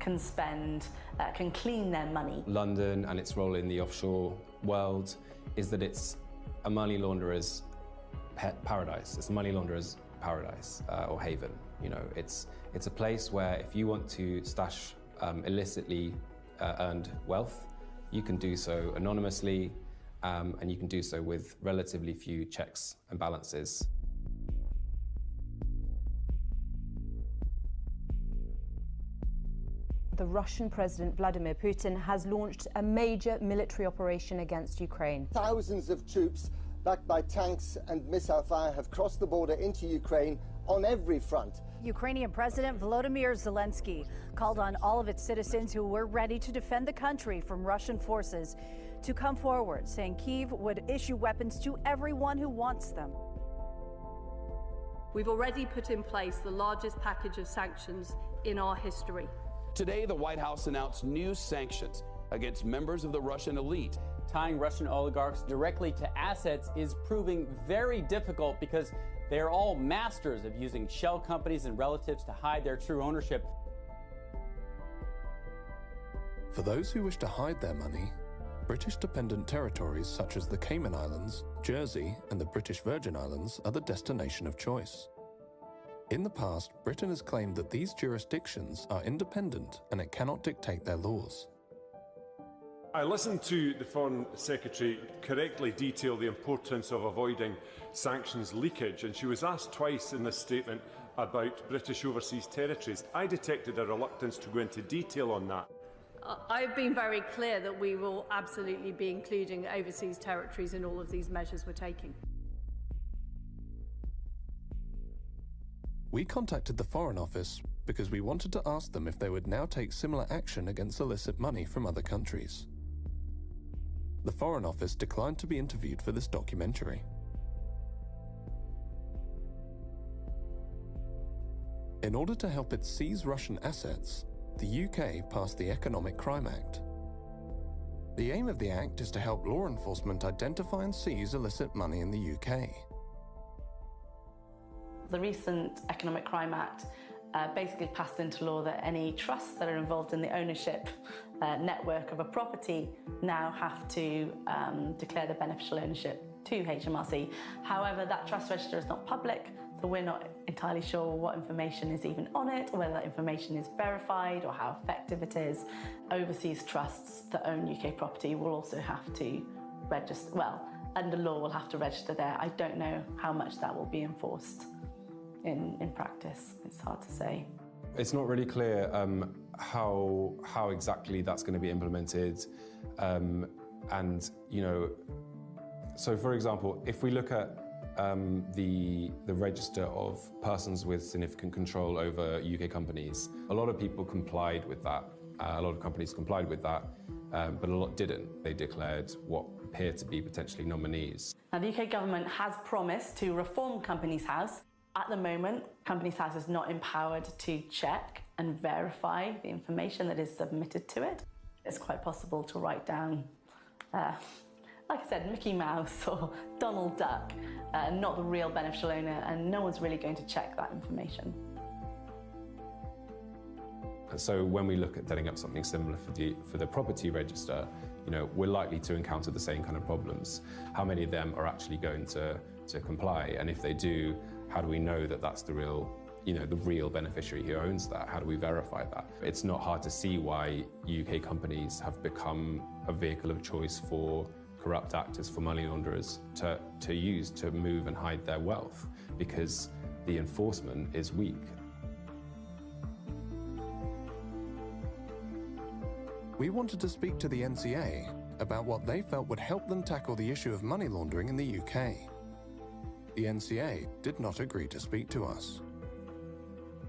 can spend, can clean their money. London and its role in the offshore world is that it's a money launderer's paradise. It's a money launderer's paradise or haven. You know, it's a place where if you want to stash illicitly earned wealth, you can do so anonymously, and you can do so with relatively few checks and balances. The Russian President Vladimir Putin has launched a major military operation against Ukraine. Thousands of troops, backed by tanks and missile fire, have crossed the border into Ukraine on every front. Ukrainian President Volodymyr Zelensky called on all of its citizens who were ready to defend the country from Russian forces to come forward, saying Kyiv would issue weapons to everyone who wants them. We've already put in place the largest package of sanctions in our history. Today, the White House announced new sanctions against members of the Russian elite. Tying Russian oligarchs directly to assets is proving very difficult because they are all masters of using shell companies and relatives to hide their true ownership. For those who wish to hide their money, British dependent territories such as the Cayman Islands, Jersey, and the British Virgin Islands are the destination of choice. In the past, Britain has claimed that these jurisdictions are independent and it cannot dictate their laws. I listened to the Foreign Secretary correctly detail the importance of avoiding sanctions leakage, and she was asked twice in this statement about British overseas territories. I detected a reluctance to go into detail on that. I've been very clear that we will absolutely be including overseas territories in all of these measures we're taking. We contacted the Foreign Office because we wanted to ask them if they would now take similar action against illicit money from other countries. The Foreign Office declined to be interviewed for this documentary. In order to help it seize Russian assets, the UK passed the Economic Crime Act. The aim of the Act is to help law enforcement identify and seize illicit money in the UK. The recent Economic Crime Act basically passed into law that any trusts that are involved in the ownership network of a property now have to declare the beneficial ownership to HMRC. However, that trust register is not public, so we're not entirely sure what information is even on it, or whether that information is verified or how effective it is. Overseas trusts that own UK property will also have to register, well, under law will have to register there. I don't know how much that will be enforced in practice. It's hard to say. It's not really clear how exactly that's going to be implemented, and you know, so for example, if we look at the register of persons with significant control over UK companies, a lot of people complied with that. A lot of companies complied with that, but a lot didn't. They declared what appear to be potentially nominees. Now, the UK government has promised to reform Companies House. At the moment, Companies House is not empowered to check and verify the information that is submitted to it. It's quite possible to write down, like I said, Mickey Mouse or Donald Duck, not the real beneficial owner, and no one's really going to check that information. And so when we look at setting up something similar for the property register, you know, we're likely to encounter the same kind of problems. How many of them are actually going to comply? And if they do, how do we know that that's the real, you know, the real beneficiary who owns that? How do we verify that? It's not hard to see why UK companies have become a vehicle of choice for corrupt actors, for money launderers to use to move and hide their wealth, because the enforcement is weak. We wanted to speak to the NCA about what they felt would help them tackle the issue of money laundering in the UK. The NCA did not agree to speak to us.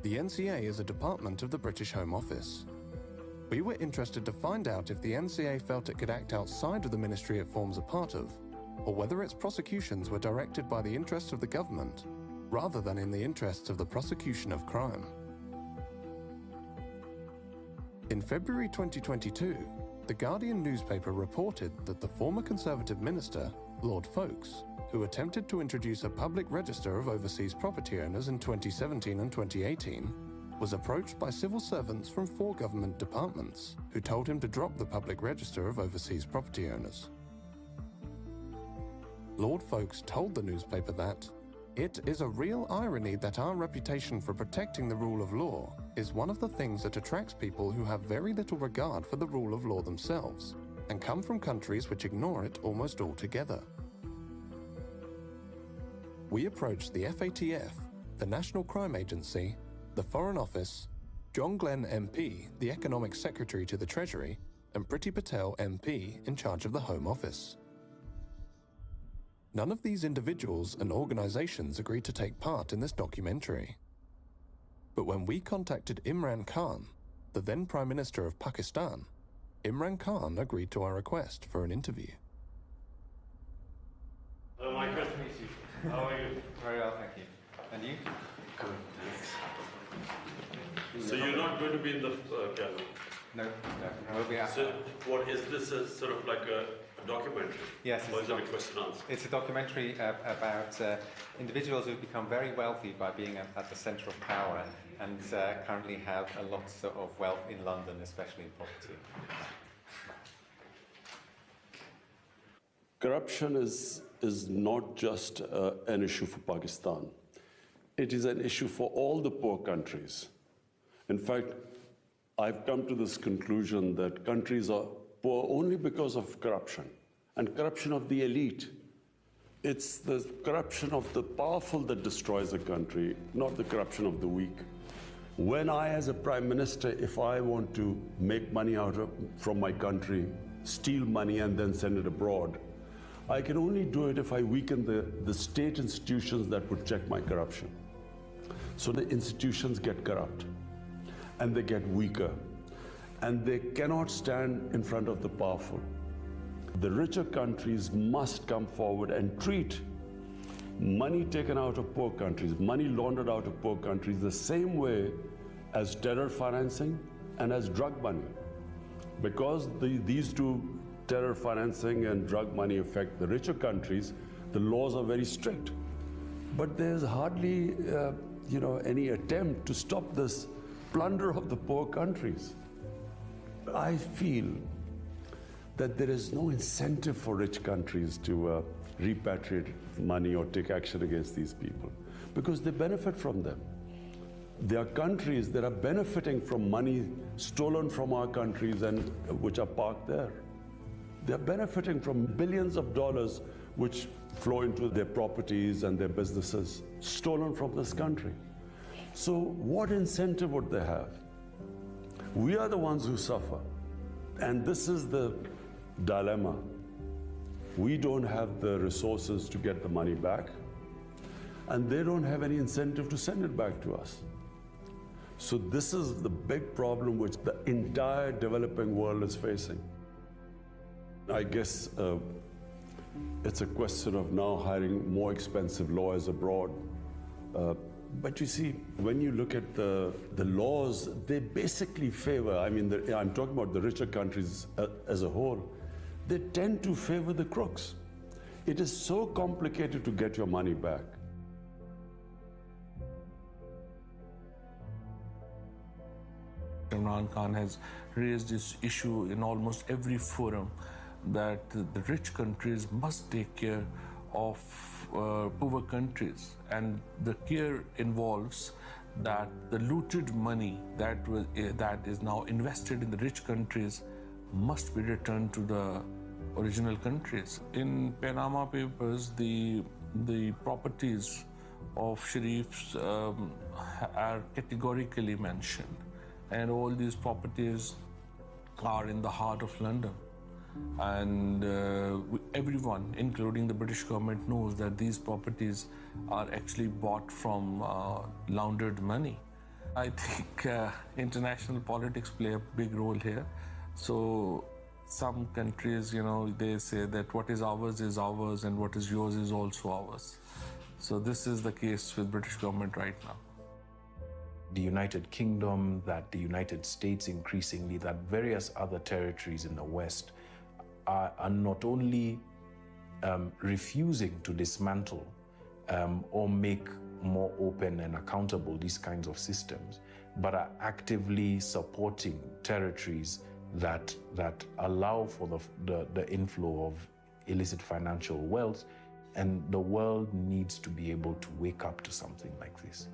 The NCA is a department of the British Home Office. We were interested to find out if the NCA felt it could act outside of the ministry it forms a part of, or whether its prosecutions were directed by the interests of the government, rather than in the interests of the prosecution of crime. In February 2022, The Guardian newspaper reported that the former Conservative minister, Lord Folkes, who attempted to introduce a public register of overseas property owners in 2017 and 2018, was approached by civil servants from 4 government departments who told him to drop the public register of overseas property owners. Lord Folks told the newspaper that it is a real irony that our reputation for protecting the rule of law is one of the things that attracts people who have very little regard for the rule of law themselves and come from countries which ignore it almost altogether. We approached the FATF, the National Crime Agency, the Foreign Office, John Glenn MP, the Economic Secretary to the Treasury, and Priti Patel MP in charge of the Home Office. None of these individuals and organizations agreed to take part in this documentary. But when we contacted Imran Khan, the then Prime Minister of Pakistan, Imran Khan agreed to our request for an interview. Hello, Mike. Nice to meet you. How are you? Very well, thank you. And you? Good, thanks. So you're not going to be in the gallery? No, we'll be out. So what is this, sort of like a documentary? Yes, or is it a question and answer? It's a documentary about individuals who've become very wealthy by being at the centre of power and currently have a lot of wealth in London, especially in property. Corruption is not just an issue for Pakistan. It is an issue for all the poor countries. In fact, I've come to this conclusion that countries are poor only because of corruption, and corruption of the elite. It's the corruption of the powerful that destroys a country, not the corruption of the weak. When I, as a prime minister, if I want to make money from my country, steal money and then send it abroad, I can only do it if I weaken the state institutions that would check my corruption. So the institutions get corrupt, and they get weaker, and they cannot stand in front of the powerful. The richer countries must come forward and treat money taken out of poor countries, money laundered out of poor countries, the same way as terror financing and as drug money. Because these two, terror financing and drug money, affect the richer countries, the laws are very strict. But there's hardly any attempt to stop this plunder of the poor countries. I feel that there is no incentive for rich countries to repatriate money or take action against these people, because they benefit from them. There are countries that are benefiting from money stolen from our countries and which are parked there. They're benefiting from billions of dollars which flow into their properties and their businesses, stolen from this country. So what incentive would they have? We are the ones who suffer. And this is the dilemma. We don't have the resources to get the money back, and they don't have any incentive to send it back to us. So this is the big problem which the entire developing world is facing. I guess it's a question of now hiring more expensive lawyers abroad. But you see, when you look at the laws, they basically favor, I'm talking about the richer countries as a whole, they tend to favor the crooks. It is so complicated to get your money back. Imran Khan has raised this issue in almost every forum that the rich countries must take care of poor countries, and the care involves that the looted money that is now invested in the rich countries must be returned to the original countries. In Panama Papers, the properties of Sharif's are categorically mentioned, and all these properties are in the heart of London. And everyone, including the British government, knows that these properties are actually bought from laundered money. I think international politics play a big role here. So some countries, they say that what is ours and what is yours is also ours. So this is the case with British government right now. The United Kingdom, that the United States increasingly, that various other territories in the West are not only refusing to dismantle or make more open and accountable these kinds of systems, but are actively supporting territories that allow for the inflow of illicit financial wealth. And the world needs to be able to wake up to something like this.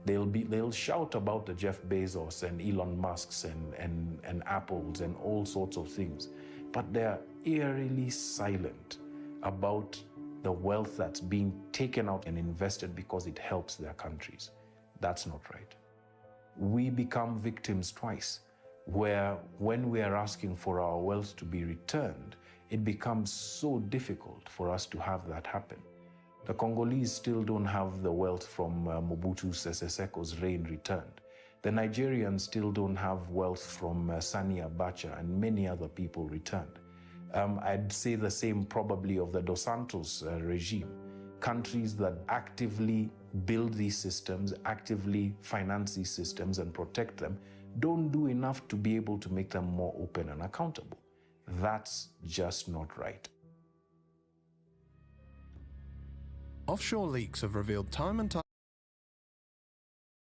They'll shout about the Jeff Bezos and Elon Musks and Apples and all sorts of things, but they're eerily silent about the wealth that's being taken out and invested because it helps their countries. That's not right. We become victims twice, where when we are asking for our wealth to be returned, it becomes so difficult for us to have that happen. The Congolese still don't have the wealth from Mobutu Sese Seko's reign returned. The Nigerians still don't have wealth from Sani Abacha and many other people returned. I'd say the same probably of the Dos Santos regime. Countries that actively build these systems, actively finance these systems and protect them, don't do enough to be able to make them more open and accountable. That's just not right. Offshore leaks have revealed time and time